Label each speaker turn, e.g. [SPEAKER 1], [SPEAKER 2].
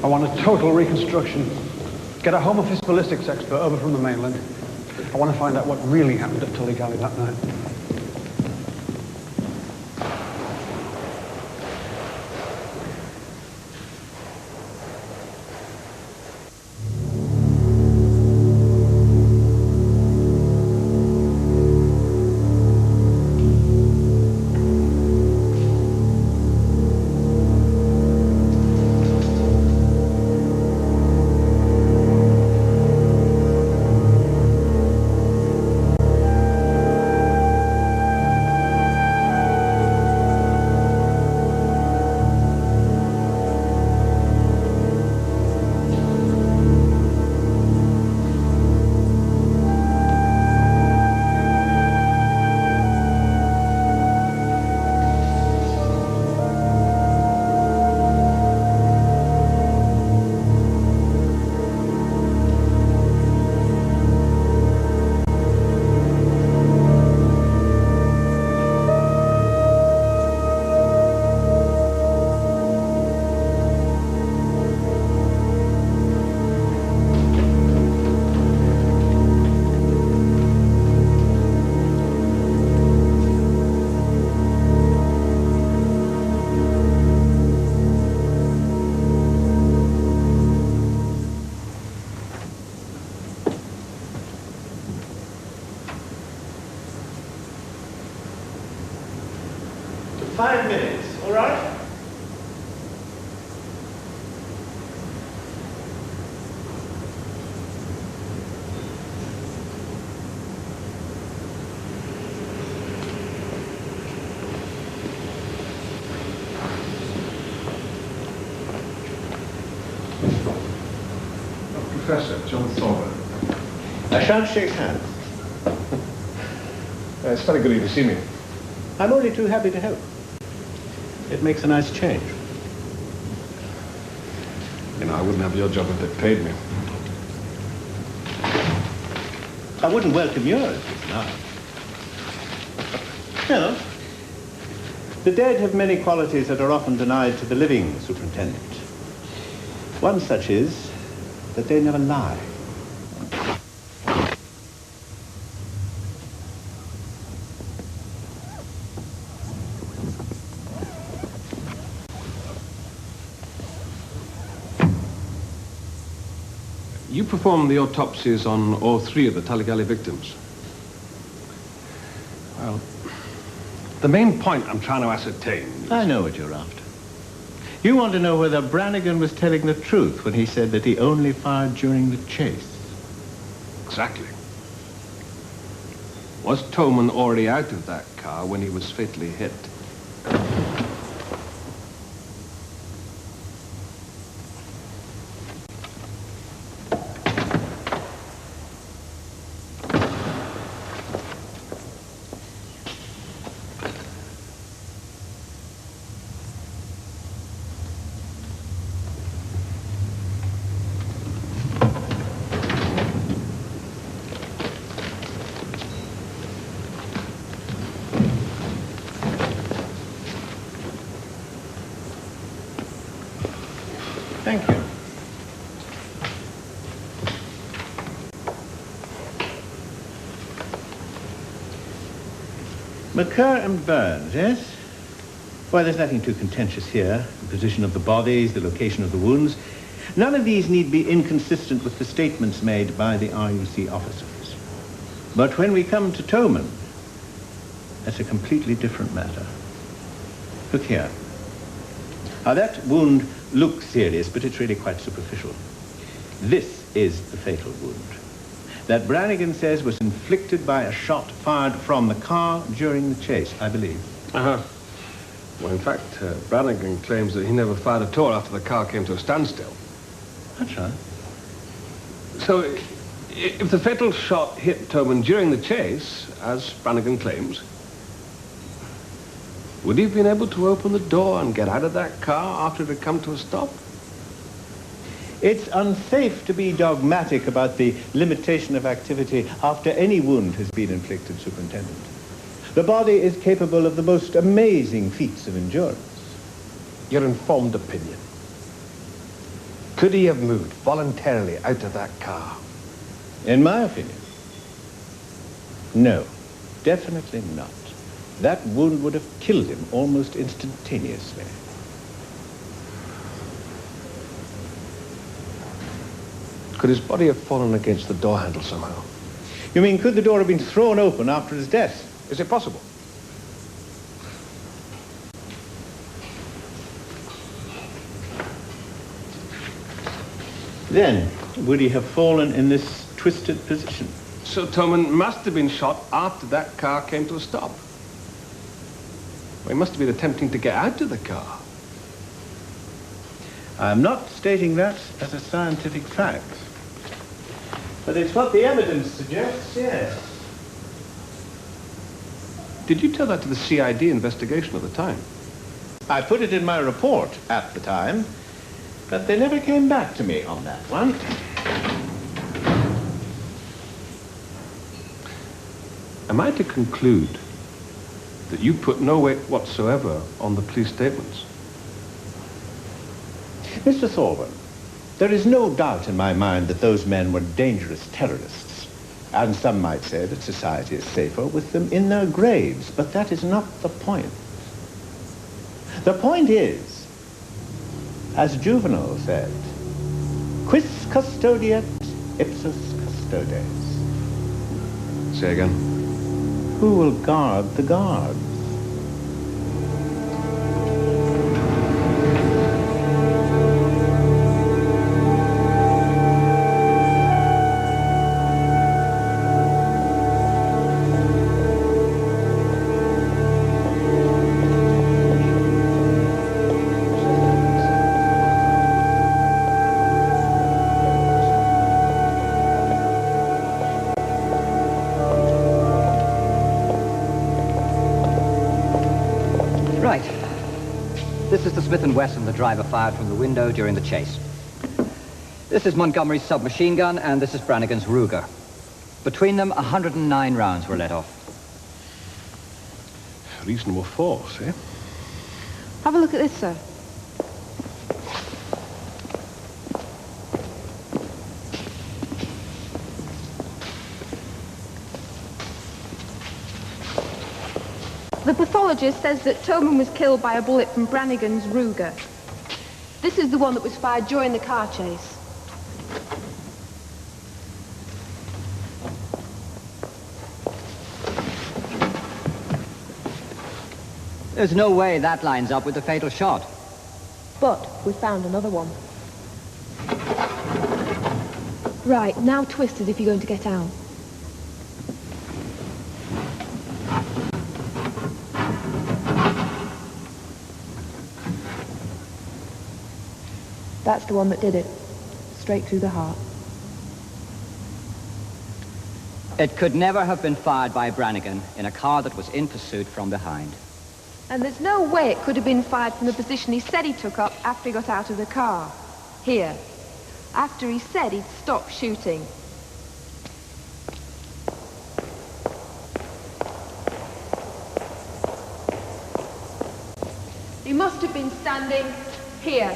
[SPEAKER 1] I want a total reconstruction. Get a Home Office ballistics expert over from the mainland. I want to find out what really happened at Tulligally that night.
[SPEAKER 2] Professor, John Stalker.
[SPEAKER 3] I shan't shake hands.
[SPEAKER 2] It's very good of you to see me.
[SPEAKER 3] I'm only too happy to help. It makes a nice change.
[SPEAKER 2] You know, I wouldn't have your job if they paid me.
[SPEAKER 3] I wouldn't welcome yours just now. No. The dead have many qualities that are often denied to the living, Superintendent. One such is that they never lie.
[SPEAKER 2] You performed the autopsies on all three of the Tulligally victims. Well, the main point I'm trying to ascertain is...
[SPEAKER 3] I know what you're after. You want to know whether Brannigan was telling the truth when he said that he only fired during the chase.
[SPEAKER 2] Exactly. Was Toman already out of that car when he was fatally hit?
[SPEAKER 3] Thank you. McCurr and Burns, yes? Why, there's nothing too contentious here. The position of the bodies, the location of the wounds. None of these need be inconsistent with the statements made by the RUC officers. But when we come to Toman, that's a completely different matter. Look here. Now, that wound looks serious, but it's really quite superficial. This is the fatal wound that Brannigan says was inflicted by a shot fired from the car during the chase, I believe.
[SPEAKER 2] Uh-huh. Well, in fact, Brannigan claims that he never fired at all after the car came to a standstill.
[SPEAKER 3] That's right.
[SPEAKER 2] So, if the fatal shot hit Toman during the chase, as Brannigan claims, would he have been able to open the door and get out of that car after it had come to a stop?
[SPEAKER 3] It's unsafe to be dogmatic about the limitation of activity after any wound has been inflicted, Superintendent. The body is capable of the most amazing feats of endurance.
[SPEAKER 2] Your informed opinion. Could he have moved voluntarily out of that car?
[SPEAKER 3] In my opinion, no, definitely not. That wound would have killed him almost instantaneously.
[SPEAKER 2] Could his body have fallen against the door handle somehow?
[SPEAKER 3] You mean, could the door have been thrown open after his death?
[SPEAKER 2] Is it possible?
[SPEAKER 3] Then, would he have fallen in this twisted position?
[SPEAKER 2] So Toman must have been shot after that car came to a stop. Well, he must have been attempting to get out of the car.
[SPEAKER 3] I'm not stating that as a scientific fact. But it's what the evidence suggests, yes.
[SPEAKER 2] Did you tell that to the CID investigation at the time?
[SPEAKER 3] I put it in my report at the time, but they never came back to me on that one.
[SPEAKER 2] Am I to conclude that you put no weight whatsoever on the police statements?
[SPEAKER 3] Mr. Thorburn, there is no doubt in my mind that those men were dangerous terrorists. And some might say that society is safer with them in their graves, but that is not the point. The point is, as Juvenal said, quis custodiet ipsos custodes.
[SPEAKER 2] Say again.
[SPEAKER 3] Who will guard the guards?
[SPEAKER 4] This is the Smith & Wesson the driver fired from the window during the chase. This is Montgomery's submachine gun, and this is Brannigan's Ruger. Between them, 109 rounds were let off.
[SPEAKER 2] Reasonable force, eh?
[SPEAKER 5] Have a look at this, sir. The pathologist says that Toman was killed by a bullet from Brannigan's Ruger. This is the one that was fired during the car chase.
[SPEAKER 4] There's no way that lines up with the fatal shot.
[SPEAKER 5] But we found another one. Right, now twist as if you're going to get out. That's the one that did it. Straight through the heart.
[SPEAKER 4] It could never have been fired by Brannigan in a car that was in pursuit from behind.
[SPEAKER 5] And there's no way it could have been fired from the position he said he took up after he got out of the car. Here. After he said he'd stop shooting. He must have been standing here.